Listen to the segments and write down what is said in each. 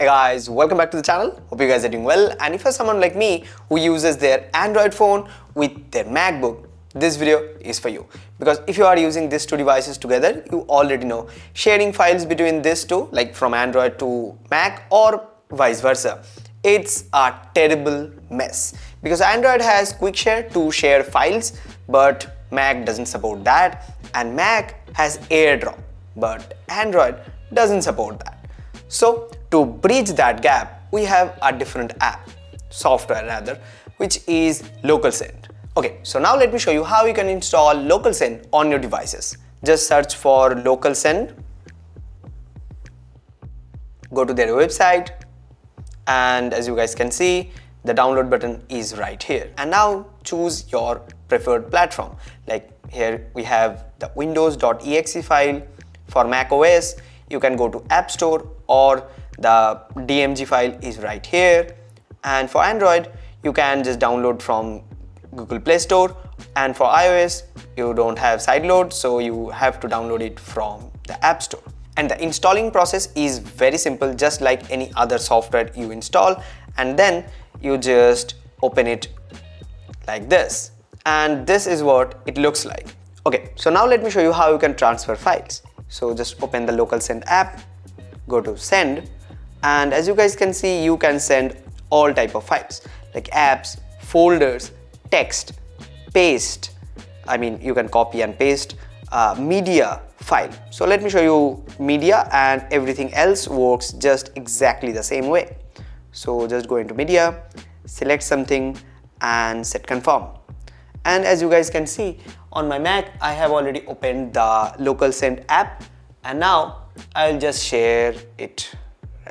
Hey guys, welcome back to the channel. Hope you guys are doing well. And if you're someone like me who uses their Android phone with their MacBook, this video is for you. Because if you are using these two devices together, you already know sharing files between these two, like from Android to Mac or vice versa, it's a terrible mess. Because Android has quick share to share files, but Mac doesn't support that, and Mac has Airdrop, but Android doesn't support that. So to bridge that gap, we have a different software rather, which is LocalSend. Okay, so now let me show you how you can install LocalSend on your devices. Just search for LocalSend, go to their website, and as you guys can see, the download button is right here. And now choose your preferred platform. Like here we have the windows.exe file. For Mac OS, you can go to App Store, or the DMG file is right here. And for Android, you can just download from Google Play Store, and for iOS, you don't have sideload, so you have to download it from the App Store. And the installing process is very simple, just like any other software you install, and then you just open it like this, and this is what it looks like. Okay, so now let me show you how you can transfer files. So just open the LocalSend app, go to send, and as you guys can see, you can send all type of files like apps, folders, text, paste. I mean, you can copy and paste media file. So let me show you media, and everything else works just exactly the same way. So just go into media, select something and set confirm. And as you guys can see, on my Mac, I have already opened the LocalSend app, and now I'll just share it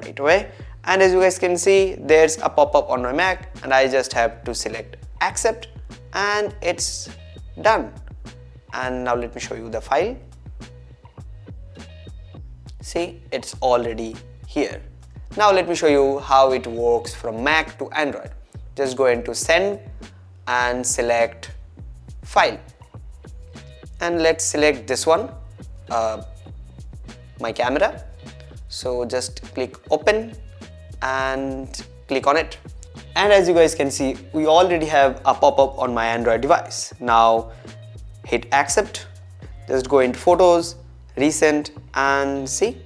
right away. And as you guys can see, there's a pop-up on my Mac, and I just have to select accept, and it's done. And now let me show you the file. See, it's already here. Now let me show you how it works from Mac to Android. Just go into send and select file, and let's select this one, my camera. So just click open and click on it, and as you guys can see, we already have a pop-up on my Android device. Now hit accept, just go into photos, recent, and see,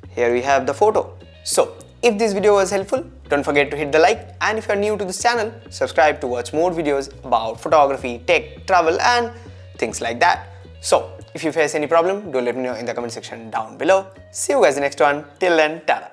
here we have the photo. So if this video was helpful, don't forget to hit the like, and if you're new to this channel, subscribe to watch more videos about photography, tech, travel, and things like that. So if you face any problem, do let me know in the comment section down below. See you guys in the next one. Till then, ta-da.